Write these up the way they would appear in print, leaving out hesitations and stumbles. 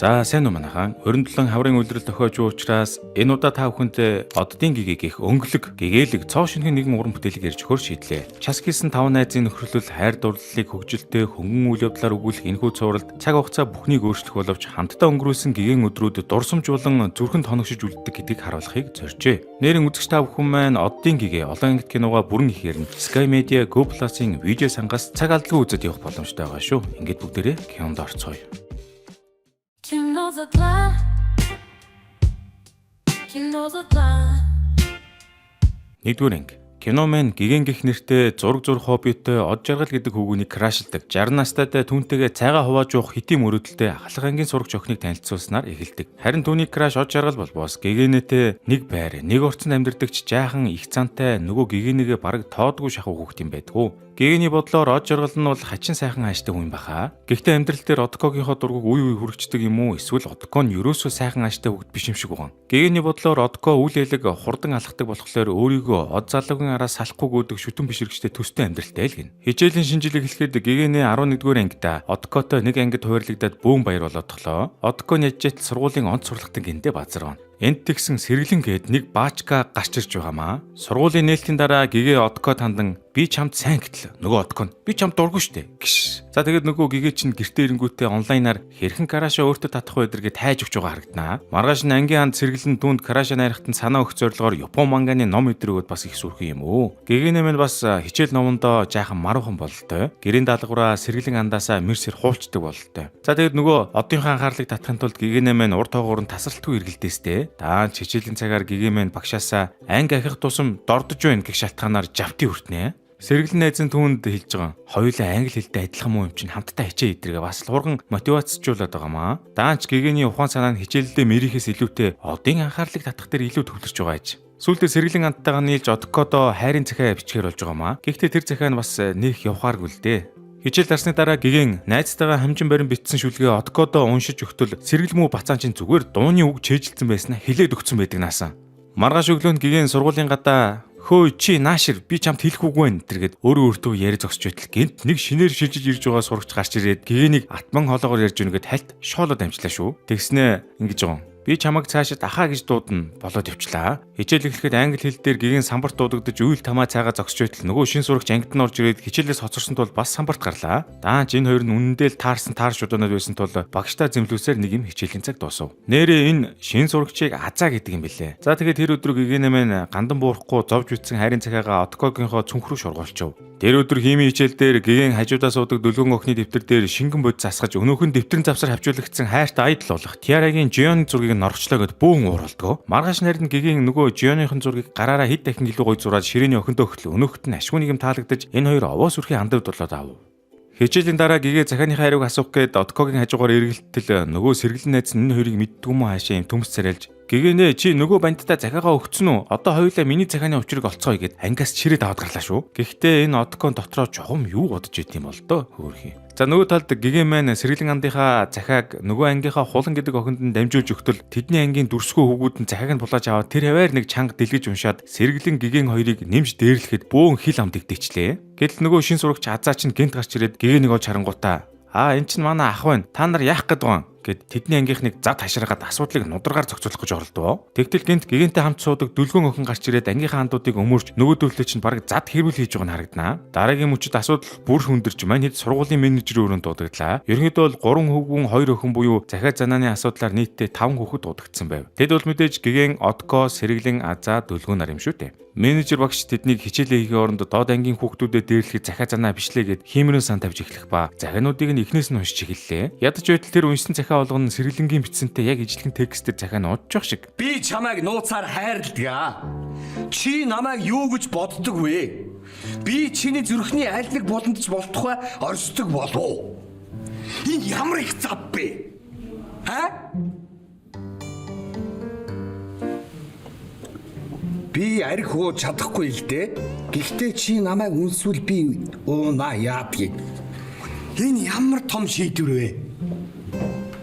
За сайн уу манайхан. 27 хаврын үйлрэл тохиож буй учраас энэ удаа та бүхэнд оддын гигийг их өнгөлөг, гэгээлэг, цоо шинхэн нэгэн уран бүтээлийг ярьж өгөхөр шийдлээ. Час хийсэн 5 найзын нөхрөлөл хайр дурлалыг хөгжилтэй хөнгөн үйл явдлаар өгүүлэх энэхүү цувралд цаг хугацаа бүхнийг өөрчлөх боловч хамтдаа өнгөрүүлсэн гэгээн өдрүүд дурсамж болон зүрхэнд хоногшиж үлддэг гэдгийг харуулахыг зоржээ. Нэрийн үзэгч та бүхэн маань оддын гэгээ олон ангит киногаа бүрэн ихээр нь Sky Media Go Plus-ын видео сангаас цаг алдалгүй үзэж явах боломжтой байгаа шүү. Ингээд бүгдээрээ кинонд орцгоё. Нэгдүгээр анги. Кино маань гигэн гих нэртэй зураг зурх хоббитой од жаргал гэдэг хүүгүнийг крашилдаг. 60 настайтай түүнтэйгээ цайгаа хувааж уух хитийн мөрөдөлтэй ахлах ангийн сурагч охиныг танилцуулснаар эхэлдэг. Харин түүний краш од жаргал болбоос гигэнэтэй нэг байр, нэг орцонд амьдардагч жаахан их цантай нөгөө гигэнийгээ бараг тоодгүй шахуу хүүхд юм байдгүй. Гэгэний бодлоор од жаргал нь бол хачин сайхан ааштай хүн баха. Гэхдээ амьдрал дээр Одкогийнхоо дургуг үе үе хүрчдэг юм уу? Эсвэл Одко нь ерөөсөө сайхан ааштай хүүхд биш юм шиг байгаа. Гэгэний бодлоор Одко үйл ялэг хурдан алхдаг болохоор өөрийгөө од залуугийн араас салахгүй гүйдэг шүтэн бишрэгчтэй төстэй амьдралтай л гин. Хичээлийн шинжилгээ эхлэхэд гэгэний 11-р ангида Одкотой нэг ангид хуваарлагдаад бөөн баяр болоодглоо. Одко нь яжжэт сургуулийн онц сурлагтан гиндэ базар байна. Энд тэгсэн сэргэлэн гээд нэг баачка гарч ирж байгаамаа. Сургуулийн нээлтийн дараа гэгээ Одко тандан би чамд сайн гэтэл нөгөө Одко нь би чамд дургүй штэ гიშ. За тэгээд нөгөө гэгээ чинь гэртээ ирэнгүүтээ онлайнаар хэрхэн карашаа өөртөө татах вэ гэдгээ тайж өгч байгаа харагданаа. Маргааш нь ангийн ханд сэргэлэн түүнд карашаа найрахад нь санаа өгөх зорилгоор Япон манганы ном өдрөгөд бас их сүрхэн юм уу. Гэгээнэ минь бас хичээл номондоо жаахан маруухан бололтой. Гэрийн даалгавраа сэргэлэн андаасаа мэрсэр хуулцдаг бололтой. За тэгээд нөгөө одынхаа анхаарлыг татахын тулд гэгээнэ минь урд тоогоор нь тасралтгүй эргэлдээстэй. Даан хичээлийн цагаар гэгээмэн багшаасаа анги ахих тусам дордож байна гэх шалтгаанаар жавти хүртнэ. Сэргэлэн найзын түүнд хэлж байгаа. Хоёулаа англи хэлтэй адилхан муу юм чинь хамтдаа хичээ идргээ бас хурган мотивацжуулаад байгаамаа. Даанч гэгээний ухаан санаа нь хичээлдээ мэрихээс илүүтэй одын анхаарлыг татах дээр илүү төвлөрч байгаа аж. Сүүлдээ сэргэлэн антайгаа нийлж Одкодо хайрын захиа бичгээр болж байгаамаа. Гэхдээ тэр захиа нь бас нэх явхааргүй л дээ. Хичээл дарсны дараа гэгэн найзтайгаа хамжин барин битсэн шүлгээ Одкодо уншиж өгтөл сэргэлмүү бацаан чинь зүгээр дууны үг чэйжилсэн байснаа хэлээд өгсөн байдаг наасан. Маргааш өглөөнд гэгэн сургуулийн гадаа хөөе чи наашир би чамд хэлэхүүгүй байна тэргээд өөрөө өөртөө яриа зогсож байтал гинт нэг шинээр шилжиж ирж байгаа сурагч гарч ирээд гэгэнийг атман хоолоогоор ярьж өгнөд хальт шоолоод амжлаа шүү. Тэгснэ ингэж байгаа. Би чамайг цаашид ахаа гэж дуудана болоод явчлаа. Хичээл эхлэхэд англи хэл дээр гэгээн самбарт дуудагдаж үйл тамаа цаагаа зогсож байтал нөгөө шин сурагч ангид нь орж ирээд хичээлээс хоцорсон тул бас самбарт гарлаа. Даанч энэ хоёр нь үнэндээ л таарсан таар шудаанууд байсан тул багштай зэмлүүлсээр нэг юм хичээлийн цаг дуусав. Нэрээ энэ шин сурагчийг азаа гэдэг юм билээ. За тэгээд тэр өдөр гэгээнэ мэн гандан буурахгүй зовж үтсэн хайрын цагаагаа Одкогийнхоо цүнх рүү шургуулчив. Тэр өдөр химийн хичээл дээр гэгээн хажуудаа суудаг дөлгөн охины дэвтэр дээр шингэн бод засгаж өнөөх нь дэвтэрийн завсар хавчуулагдсан хайртай айдл болох Тиарагийн Жионы зургийг норчлоо гэд бөөн ууралдгоо. Маргааш нарийн гэгээн нөгөө Жионыхын зургийг гараараа хэд дахин илүү гоё зураад ширээний охиндөө өгтөл өнөөхт нь ашгүй нэг юм таалагдаж энэ хоёр овоо сүрхийн хандав болоод аав. Хичээлийн дараа гэгээ захааныхаа хариуг асуух гээд Одкогийн хажуугаар эргэлтэл нөгөө сэргэлэн найз нь энэ хоёрыг мэддгүй мó хаашаа юм төмс царайлж гэгээнэ чи нөгөө бандтаа захаагаа өгцөн үү? Одоо хоёулаа миний захааны учрыг олцгоё гэд ангиас чирээд аваад гарлаа шүү. Гэхдээ энэ Одкон дотроо чухам юу бодож байт юм бол доо хөөрхий. За нөгөө талд гэгээн маань сэргэлэн андынхаа захааг нөгөө ангийнхаа хулан гэдэг охинд нь дамжуулж өгтөл тэдний ангийн дүрсгүй хүүгүүд нь захааг нь булааж аваад тэр хаваар нэг чанга дэлгэж уншаад сэргэлэн гэгээн хоёрыг нэмж дээрлэхэд бөөн хил ам дэгдэйчлээ. Гэтэл нөгөө шин сурагч азаа чинь гэнт гарч ирээд гэгээнийг олж харангуутаа энэ чинь манай ах байна. Та нар яах гээд байгаа гэд тэдний ангийнхныг зад хаширгаад асуудлыг нударгаар зохицуулах гэж оролдов. Тэгтэл гинт гэгэнтэй хамт суудаг дүлгөн охин гарч ирээд ангийнхаа хандуудыг өмөрч нөгөөдөлтөө чинь бараг зад хэрүүл хийж байгаа нь харагданаа. Дараагийн мөчид асуудал бүр хүндэрч мань хэд сургуулийн менежерийн өрөөнд дуудаглаа. Ерөнхийдөө бол 3 хөвгүн 2 охин буюу захиа занааны асуудлаар нийтдээ 5 хүүхэд дуудагдсан байв. Тэд бол мэдээж гэгэн, Одко, сэргэлэн, азаа, дүлгөн нар юм шүү дээ. Менежер багш тэднийг хичээлээ хийхээ оронд доод ангийн хүүхдүүдэд дээрлэхэд захиа занаа бичлээ гэд хиймэрэн сан тавьж эхлэх ба захиануудыг нь эхнээс нь уншиж эхэллээ. Ядаж байтал тэр уншсан захиа болгоно сэргэлэнгийн бичсэнтэй яг ижилхэн текстээр захиа нь удаж шиг. Би чамайг нууцаар хайрладаг. Чи намайг юу гэж боддог вэ? Би чиний зүрхний аль нэг буланд ч болтугай оршдог болов. Энэ ямар их зав бэ? Би арх ууж чадахгүй л дээ. Гэхдээ чи намайг үнсвэл би уунаа яадгийг. Энэ ямар том шийдвэр вэ?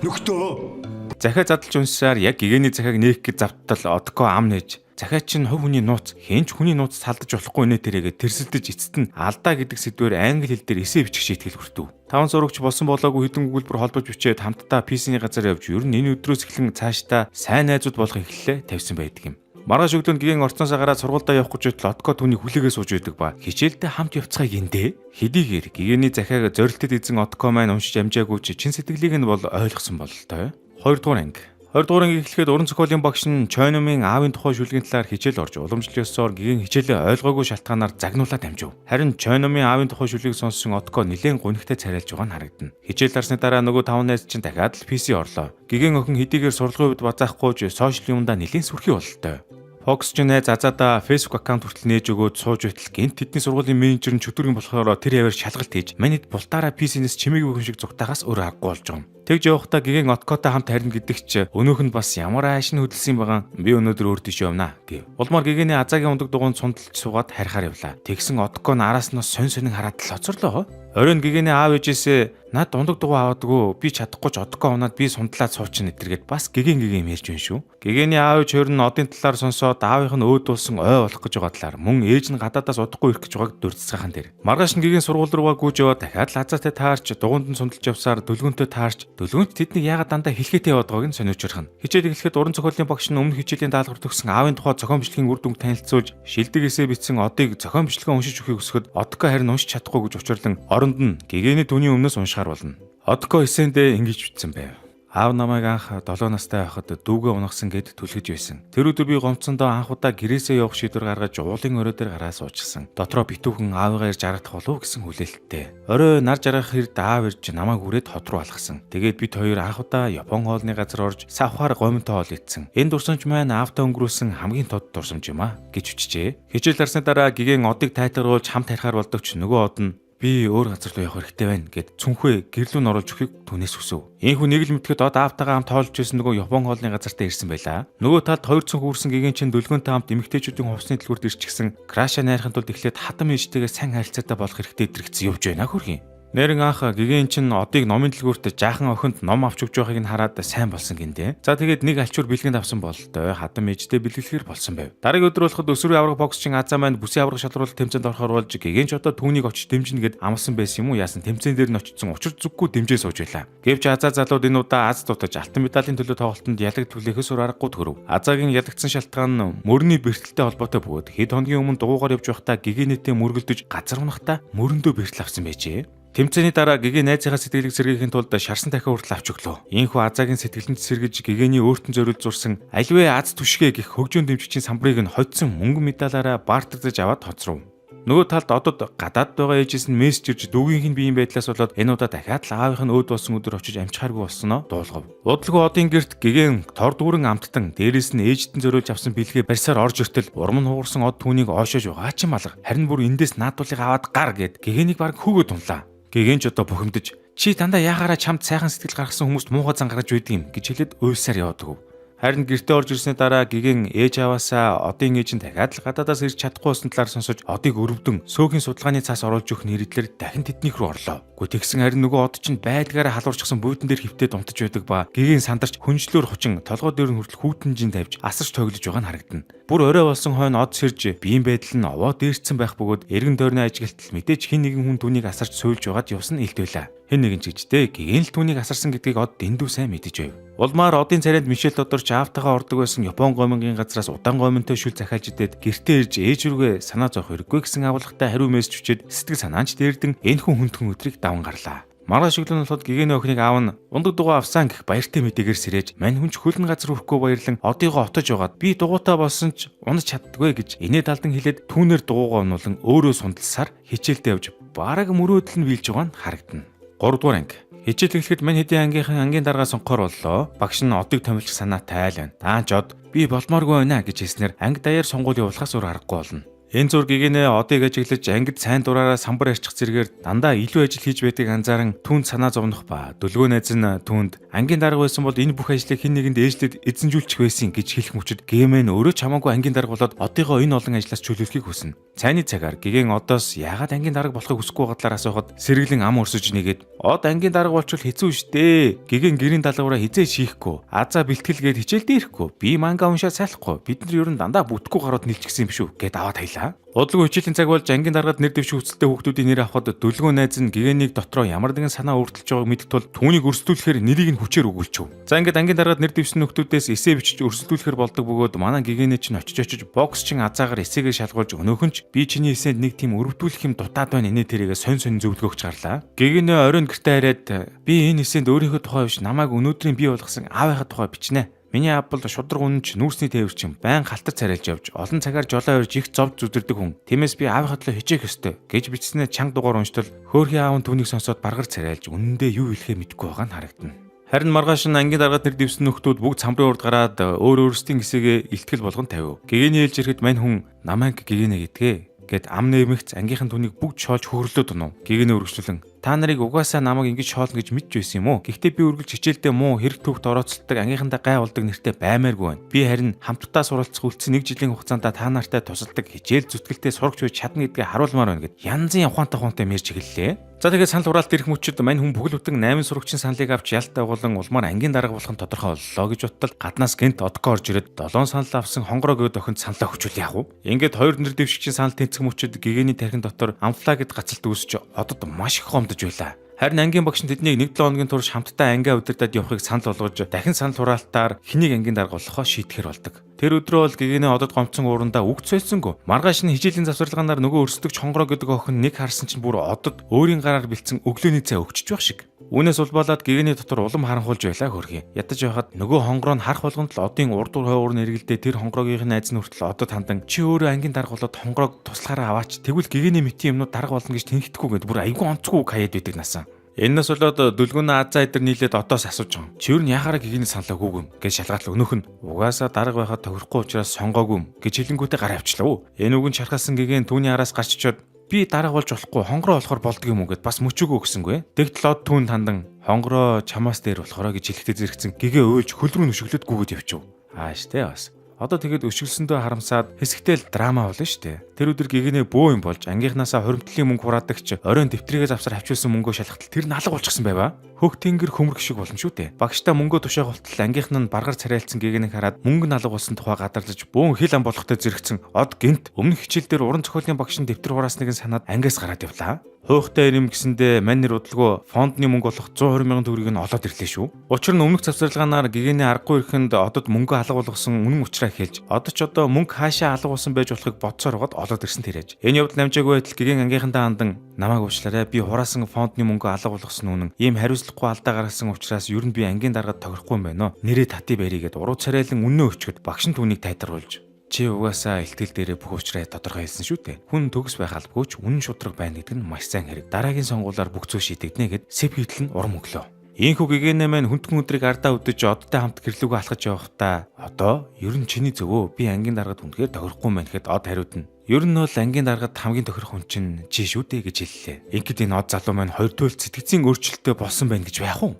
Нөхдөө. Захиа задлж уншсаар яг гэгэний захиаг нээх гэж завтал Одко ам нээж захиач нь хувь хүний нууц хинч хүний нууц салдаж болохгүй нэ тэрээгээ тэрсэлдэж эцэст нь алдаа гэдэг сэдвээр англи хэл дээр эсээ бичих шийтгэл хүртэв. Таван зурагч болсон болоогүй хэдэн өгүүлбэр холбож бичээд хамтдаа PC-ний газар явж ер нь энэ өдрөөс эхлэн цаашдаа сайн найзууд болохыг эхэллээ тавьсан байдаг юм. Маргааш өглөө гиген орцноосоо гараад сургуультай явах гэж байтал Отко түүний хүлээгээ сууж байдаг ба хичээлдээ хамт явцгааг эндээ хэдийгээр гигэний захиаг зорилтод эзэн Отко маань уншиж амжаагүй ч чин сэтгэлийг нь бол ойлгосон бололтой. 2 дугаар анги 20 дугаар анги эхлэхэд уран зохиолын багш нь Чойномын аавын тухай шүлгийн талаар хичээл орж уламжлал ёсоор гиген хичээлээ ойлгоогүй шалтгаанаар загнуулаад амжив. Харин Чойномын аавын тухай шүлгийг сонссон Отко нэлээд гунигтай царайлж байгаа нь харагдана. Хичээл дарсны дараа нөгөө 5 найз чинь дахиад л PC орлоо. Гиген охин хэдийгээр сурлагын үед базаахгүй ч сошиал юмдаа нэлээд сүрхий бололтой. Фокс ч найз Азаада Facebook аккаунт хүртэл нээж өгөөд сууж байтал гэнт тэдний сургуулийн менежер нь чөтгөрийн болохоор тэр яваар шалгалт хийж манайд бултаараа PC-нээс чимээгүй хүн шиг зүгтаагаас өөр аргагүй болж байгаа юм. Тэгж явахдаа гиген Откотой хамт харин гэдэг ч өнөөх нь бас ямар аашны хөдөлсөн байгаа би өнөөдөр өөр тийш явна гэв. Улмаар гигений Азагийн ундаг дугуйнд сундалж суугаад харихаар явлаа. Тэгсэн Отко араас нь сонь сонин хараад л оцорлоо. Оройн гигений аав ээжээсээ над ундаг дугуй аваадгүй би чадахгүй ч Отко унаад би сундлаад суучин нэтергээд бас гиген ярьж байна шүү. Гигений аав ээж хоёр нь одын талаар сонсоод аавынх нь өөдүүлсэн ой болох гэж байгаа талаар мөн ээж нь гадаадаас удахгүй ирэх гэж байгааг дурдсгаахан дээр. Маргааш нь гиген сургууль руугаа гүйж яваад дахиад л Азаатай таарч дугуйнд нь сундалж явсаар дөлгөнтэй таарч дөлгөнч тэднийг яагаад дандаа хэлхээтэй яваад байгааг нь сониучрах нь. Хичээл эхлэхэд уран зохиолын багш нь өмнө хичээлийн даалгавар төгсөн аавын тухай зохион бичлэгийн үр дүнг танилцуулж шилдэг эсээ бичсэн одыг зохион бичлэгээ уншиж өгөхийг хүсэхэд Отко харин уншиж чадахгүй гэж учруулан оронд нь гигений түүний өмнөөс уншихаар болно. Отко эсэндээ ингэж бичсэн байв. Аав намайг анх 7 настай байхад дүүгээ унагсан гэд түлхэж байсан. Тэр өдөр би гомцондоо анх удаа гэрээсээ явах шийдвэр гаргаж уулын орой дээр гараа суучихсан. Дотроо битүүхэн аавыгаа ирж аргадах болов гэсэн хүлээлттэй. Орой нар жаргах хэрд аав ирж намайг үрээд хот руу алгасан. Тэгээд бид хоёр анх удаа Япон хоолны газар орж савхаар гоминтой хоол идсэн. Энэ дурсамж маань аавтай өнгөрөөсөн хамгийн тод дурсамж юм а гэж үчжээ. Хичээл дарсны дараа гиген одыг тайтгаруулж хамт харихаар болдогч нөгөө од нь би өөр газар руу явах хэрэгтэй байна гэд цүнхвэ гэрлүүн оруулж өгөхийг түүнээс хүсв. Ийхүү нэг л мэдхэд од аавтайгаа хамт тоолж байсан нөгөө Япон хоолны газартаа ирсэн байлаа. Нөгөө талд хоёр цүнх үрсэн гиген чин дөлгөөнтэй хамт эмэгтэйчүүдийн хувцсны дэлгүүрт ирчихсэн. Краша найрахын тулд эхлээд хатам ээжтэйгээ сайн харилцаатай болох хэрэгтэй зэрэгцэн явж байна хөрхийн. Нэрэн анх гиген чин одыг номын дэлгүүрт жаахан охинд ном авч өгч байгааг нь хараад сайн болсон гиндэ. За тэгээд нэг альчуур бэлгэнд авсан бололтой хатам ээжтэй бэлгэлэхэр болсон байв. Дараагийн өдөр болоход өсвөрийн авраг боксчин Азаа маань бүсийн авраг шалруулалт тэмцээнд орохоор болж гиген ч одоо түүнийг очиж дэмжинэ гэд амласан байсан юм уу яасан тэмцээн дээр нь очсон учир зүггүй дэмжээ сууж байлаа. Гэвч Азаа залууд энэ удаа аз дутаж алтан медалийн төлөө тоглолтод ялагд түлээхээс өөр аргагүй төрөв. Азаагийн ялагдсан шалтгаан нь мөрний бэртэлтэй холбоотой бөгөөд хэд хоногийн өмнө дугуугаар явж байхдаа гигенэтэй мөргөлдөж газар унахтаа мөрөндөө бэртэл авсан байжээ. Тэмцээний дараа гиген найзынхаа сэтгэлийг сэргээхийн тулд шарсан дахиа хүртэл авч өглөө. Ийхүү Азаагийн сэтгэлд сэргэж гигений өөртөө зориулж зурсан аливаа аз түшгэ гэх хөгжөөн дэмжигчийн самбарыг нь хоцсон мөнгөн медалаараа баартагдаж аваад хоцров. Нөгөө талд одод гадаад байгаа ээжээс нь мессеж ирж дүүгийнх нь биеийн байдлаас болоод энэ удаа дахиад л аавынх нь өөд болсон өдөр очиж амжихааргүй болсноо дуулгав. Удалгүй одын герт гиген тор дүүрэн амттан дээрээс нь ээжтэн зориулж авсан бэлгээ барьсаар орж иртэл урам нь хугарсан од түүнийг оошоож байгаа ч юм алга. Харин бүр эндээс наадуулыг аваад гар гэд гигенийг баг хүүгээ тунлаа. Гиген ч одоо бухимдаж чи дандаа яхаараа чамд сайхан сэтгэл гаргасан хүмүүст муухай зангарч байдаг юм гэж хэлээд уйлсаар яваад өг. Харин гэртээ орж ирсний дараа гиген ээж аваасаа одын ээж нь дахиад л гадаадаас ирж чадахгүй болсон талаар сонсож одыг өрөвдөн сөөхөн судалгааны цаас оруулж өгөх нэрэлтээр дахин тэднийх рүү орлоо. Гэхдээ тэгсэн харин нөгөө од чинь байлгаараа халуурчихсан буудан дээр хөвтөд унтаж байдаг ба гиген сандарч хүнжлөөр хучин толгой дээр нь хүртэл хүүтэнжин тавьж асарч тоглож байгаа нь харагдана. Бүр орой болсон хойно од сэрж биеийн байдал нь овоо дээрцсэн байх бөгөөд эргэн тойрны ажиглалтал мэдээж хин нэгэн хүн түүнийг асарч суйлж байгаад явсан илт байлаа. Хэн нэгэн ч гэжтэй гиген л түүнийг асарсан гэдгийг од дэндүү сайн мэдэж байв. Улмаар одын царайнд Мишель тодорч аавтайгаа ордог байсан Япон гомингийн газраас удаан гоминтой шүл захиалж идээд гэртээ ирж ээж рүүгээ санаа зовх хэрэггүй гэсэн агуулгатай хариу мессеж өчөөд сэтгэл санаанч дээрдэн энэ хүн хүндхэн өдрийг даван гарлаа. Маргааш өглөө болоход гигэний охиныг аав нь ундаг дугуй авсан гэх баяртай мэдээгээр сэрээж мань хүн ч хөлн газар хүрэхгүй баярлан одыгоо отож байгаад би дугуйтай болсон ч унаж чаддгүй гэж инээд алдан хэлээд түүнэр дугуйгаа унуулан өөрөө сундалсаар хичээлдээ явж бараг мөрөөдөл нь биелж байгаа нь харагдана. 3 дугаар анги. Хичээл эхлэхэд мань хэдийн ангийнхан ангийн даргаа сонгохоор боллоо. Багш нь одыг томилж санаатай айл байна. Даанч од би болмооргүй байна гэж хэлснээр анги даяар сонгуул явуулахаас өөр аргагүй болно. Энэ зур гэгэнэ одыг ажиглаж ангид сайн дураараа самбар арчих зэрэгээр дандаа илүү ажил хийж байдгийг анзааран түүнд санаа зовнох ба дүлгөө найз нь түүнд ангийн дарга байсан бол энэ бүх ажлыг хэн нэгэнд ээжлээд эзэнжүүлчих байсан гэж хэлэх мөчөд гэмэн өөрөө ч хамаагүй ангийн дарга болоод одыгоо энэ олон ажлаас чөлөөлөхийг хүснэ. Цайны цагаар гэгэн одоос яагаад ангийн дарга болохыг хүсэхгүй байгаа талаар асуухад сэргэлэн ам өрсөж нэгээд од ангийн дарга болчихвол хэцүү штэ. Гэгэн гэрийн даалгавраа хизээ шийхгүй. Азаа бэлтгэлгээд хичээлдээ ирэхгүй. Би манга уншаад сайлахгүй. Бид нар ер нь дандаа бүтггүй гарууд нийлчихсэн юм шүү гэд аваад хаялаа. Удалгүй хичээлийн цаг болж ангийн даргаад нэр дэвших хүсэлтэй хүүхдүүдийн нэр авахд дүлгөө найз нь гэгэнийг дотроо ямар нэгэн санаа өөртөлж байгааг мэдэх тул түүнийг өрсөлдүүлэхээр нэрийг нь хүчээр өгүүлчихв. За ингээд ангийн даргаад нэр дэвшсэн хүүхдүүдээс эсээ бичиж өрсөлдүүлэхээр болдог бөгөөд манай гэгэний чинь очиж боксчин азаагаар эсээгээ шалгуулж өнөөхөн ч би чиний эсэнд нэг тийм өрөвдүүлэх юм дутаад байна нэ тэрийгэ сонь зөвлөгөөгч гарлаа. Гэгэнэ оройн гэртээ хараад би энэ эсэнд өөрийнхөө тухай биш намайг өнөөдрийн бий болгосон аавынхаа тухай бичнэ. Миний аав бол шудраг үнэнч нүүрсний тээвэрчин байн халтар царайлж явж олон цагаар жолоо өрж их зовж зүдэрдэг хүн. Тиймээс би аавынхаа төлөө хичээх ёстой гэж бичснээр чанга дугаар унштал хөөрхийн аав нь түүнийг сонсоод баргар царайлж үнэндээ юу хэлэхээ мэдэхгүй байгаа нь харагдана. Харин маргааш нь ангийн даргаад нэр дэвсэн нөхдүүд бүгд цамрын урд гараад өөрсдийн хэсэгээ илтгэл болгон тавив. Гэгэний ээлж ирэхэд мань хүн намайг гэгэнэ гэдгээ гэд ам нэмэгц ангийнхан түүнийг бүгд шоолж хөхрлөө дунав. Гэгэнэ өргөжлөлөн та нарыг угаасаа намайг ингэж шоолно гэж мэдж байсан юм уу? Гэхдээ би үргэлж хичээлдээ муу хэрэг түүхт орооцолдог ангийнхандаа гай болдог нэртэй баймааргүй байна. Би харин хамтдаа суралцах үлдсэн 1 жилийн хугацаанд та нартай тусалдаг хичээл зүтгэлтэй сурагч байж чадна гэдгээ харуулмаар байна гэд янзын ухаантай мэрж эхэллээ. За тэгээд санал хураалт ирэх мөчид мань хүн бүхэл бүтэн 8 сурагчийн саналыг авч ялтай угуулan улмаар ангийн дарга болох нь тодорхой боллоо гэж боттол гаднаас гэнт одгоо орж ирээд 7 санал авсан хонгороо гээд охинд саналаа хүчүүл яах вэ? Ингээд хоёр нэр дэвшигчийн санал тэнцэх мөчид гэгэний тархин дотор амфлагид гацалт үүсч одод маш их гомдож байлаа. Харин ангийн багш нь тэднийг 1-7 хоногийн турш хамтдаа ангиа удирдаад явахыг санал болгож дахин санал хураалтаар хэнийг ангийн дарга болохоо шийтгэхэр болдог. Тэр өдрөө бол гэгэний одод гомцсон уурандаа үг цойсонгүй. Маргааш нь хичээлийн завсарлагаанаар нөгөө өрсөлдөг чонгороо гэдэг охин нэг харсан чинь бүр одод өөрийн гараар бэлдсэн өглөөний цай өгчөж байх шиг. Үүнээс улбаалаад гэгэний дотор улам харанхуулж байлаа хөрхий. Ядаж байхад нөгөө хонгороо нь харах болгонд л одын урд хойуур нэргэлдээ тэр хонгороогийн найз нь хүртэл одод хандан чи өөрөө ангийн дарга болоод хонгороог туслахаараа аваач. Тэгвэл гэгэний мэтийн юмнууд дарга болно гэж тэнхтэхгүй гэд бүр айгүй онцгүй хаяад байдаг насаа. Энэс болоод дүлгүүнээ азаа эдэр нийлээд одоос асууж байгаа. Чи юу яхаараа гэгэний саналаа гүгүм гэж шалгаал өнөөх нь угаасаа дарга байхад тохирохгүй учраас сонгоогүй гэж хэлэнгүүтээ гараа авчлаа. Энэ үг нь шархасан гэгээн түүний араас гарч очиод би дарга болж болохгүй хонгороо болохоор болдго юм уу гэд бас мөчөөгөө өгсөнгүй. Тэгтэл од түүнд хандан хонгороо чамаас дээр болохороо гэж хэлэхдээ зэрэгцэн гэгээ өөлж хөл рүү нүшиглээд гүгээд явчихв. Штэ бас. Одоо тэгээд өшгөлсөндөө харамсаад хэсэгтэл драма болно штэ. Тэр өдөр гэгэний бөө юм болж ангийнхнаасаа хуримтлалын мөнгө хураадаг ч оройн дэвтрийгээ завсар хавчуулсан мөнгөө шалгахтал тэр налга болчихсон байваа. Хөг тэнгэр хөмрөх шиг болно шүү дээ. Багштай мөнгөө тушаах болтол ангийнх нь баргаар царайлцсан гэгэнийг хараад мөнгө налга болсон тухай гадарлаж бөөн хил ам болохтой зэрэгцэн од гинт өмнөх хичээл дээр уран зохиолын багш нь дэвтэр хураасныг санаад ангиас гараад явлаа. Хуухтай ирэм гэсэндээ мань нэр удалгүй фондны мөнгө болох 120 мянган төгрөгийг нь олоод ирлээ шүү. Учир нь өмнөх завсарлагаанаар гэгэний аргагүй ихэнд одод мөнгө алга болгосон үнэн учраа хэлж одоо ч одоо мөнгө хаашаа алга болсон байж болохыг бодсоор гоод олоод ирсэн тэрэж. Энэ явдал намжаагүй байтал гэгэн ангийнхандаа хандан намайг уучлаарай би хураасан фондны мөнгө алга болгосон үнэн ийм хариуцлагагүй алдаа гаргасан учраас ер нь би ангийн даргаад тохирохгүй юм байна. Нэрээ татъя баригээд уруу царайлан үнэн өчгөд багш нь түүнийг тайтгаруулж чи угаасаа ихтгэл дээрээ бүх учраас тодорхой хэлсэн шүү дээ. Хүн төгс байх албагүй ч үнэн шудраг байна гэдэг нь маш сайн хэрэг. Дараагийн сонгуулиар бүх зүйл шийдэгдэнэ гэд сэв хийтэл нь урам өглөө. Ийхүү гэгэнэ маань хүндхэн өдрийг ардаа өдөж одтой хамт гэрлүүгөө алхаж явахдаа одоо ер нь чиний зөвөө би ангийн даргаад үнэхээр тохирохгүй мэн гэхэд од хариудна. Ер нь бол ангийн даргаад хамгийн тохирох хүн чинь чи шүү дээ гэж хэллээ. Ингээд энэ од залуу маань хоёр туйлд сэтгцийн өөрчлөлтөй болсон байна гэж байх уу?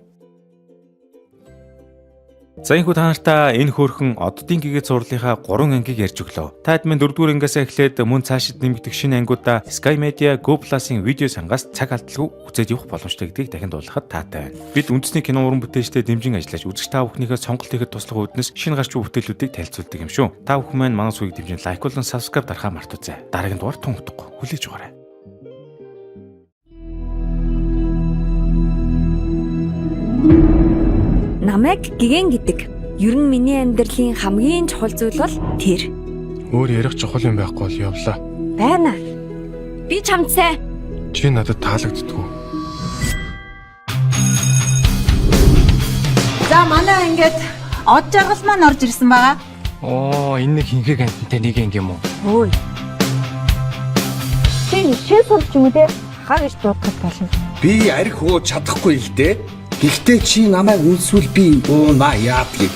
За энэ та нартаа энэ хөөрхөн оддын гэгээд сурлынхаа 3 ангийг ярьж өглөө. Та админ 4-р ангиас эхлээд мөн цаашид нэмэгдэх шинэ ангиудаа Sky Media Go Plus-ын видео сангаас цаг алдалгүй үзээд явах боломжтой гэдгийг дахин дуулгахад таатай байна. Бид үндэсний кино уран бүтээлчдэд дэмжин ажиллаж үзэгч та бүхнийхээ сонголт хийхэд туслах үүднээс шинэ гарч буй бүтээлүүдийг танилцуулдаг юм шүү. Та бүхэн маань манай сувгийг дэмжин лайкуулан subscribe дарахаа мартаоцай. Дараагийн дугаар тун утгагүй хүлээж байгаарай. Намайг гэгэн гэдэг. Ер нь миний амьдралын хамгийн чухал зүйл бол тэр. Өөр ярих чухал юм байхгүй бол явлаа. Байна. Би чамд сайн. Чи надад таалагддаггүй. За манай ингээд од жаргал маань орж ирсэн байгаа. Оо, энэ нэг хинхэг амттай нэг юм уу? Ой. Чи шин сурч юм уу те? Хаа гэж дуудах болно. Би арх ууж чадахгүй л дээ. Гэхдээ чи намайг үнсвэл би яа би.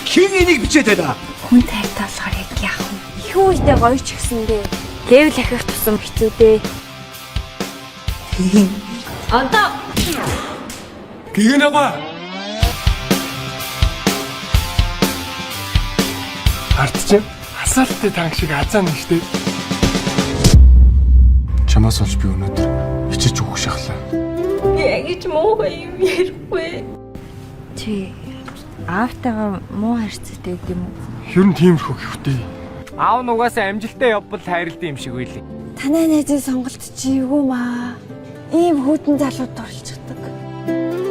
Хин энийг бичээд байна. Хүн тайртай болохоор яг яах вэ? Их Тэгхэн үедээ гоё ч гэсэндээ левел ахих тусам хэцүү дээ. Одоо Гэгэн аваа. Ард чинь хасаалттай танк шиг азаа нэгтэй. Чамаас олж би өнөөдөр ичиж өгөх шахлаа. ягж муухай юм ярихгүй. Чи аавтайгаа муу харьцаатай гэдэг юм уу? Ер нь тиймэрхүү гэхтэй. Аав нугасаа амжилттай явбал хайрлаа юм шиг байлээ. Танай найзын сонголт чи юу маа? Ийм хөдөн залууд оролцдог.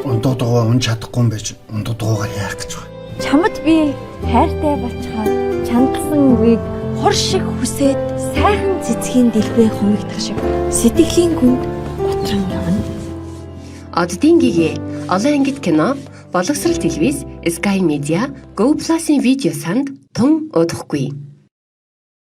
Ундуудгаа унж чадахгүй юм байж ундуудгаагаар яах гэж байна. Чамд би хайртай болчихоо чандсан үгийг хор шиг хүсээд сайхан цэцгийн дэлбээ хумигдах шиг сэтгэлийн гүнд утран явна. Оддын гэгээ олон ангид кино, боловсрал телевиз, Sky Media, Go Plus-ийн видео санд тун удахгүй.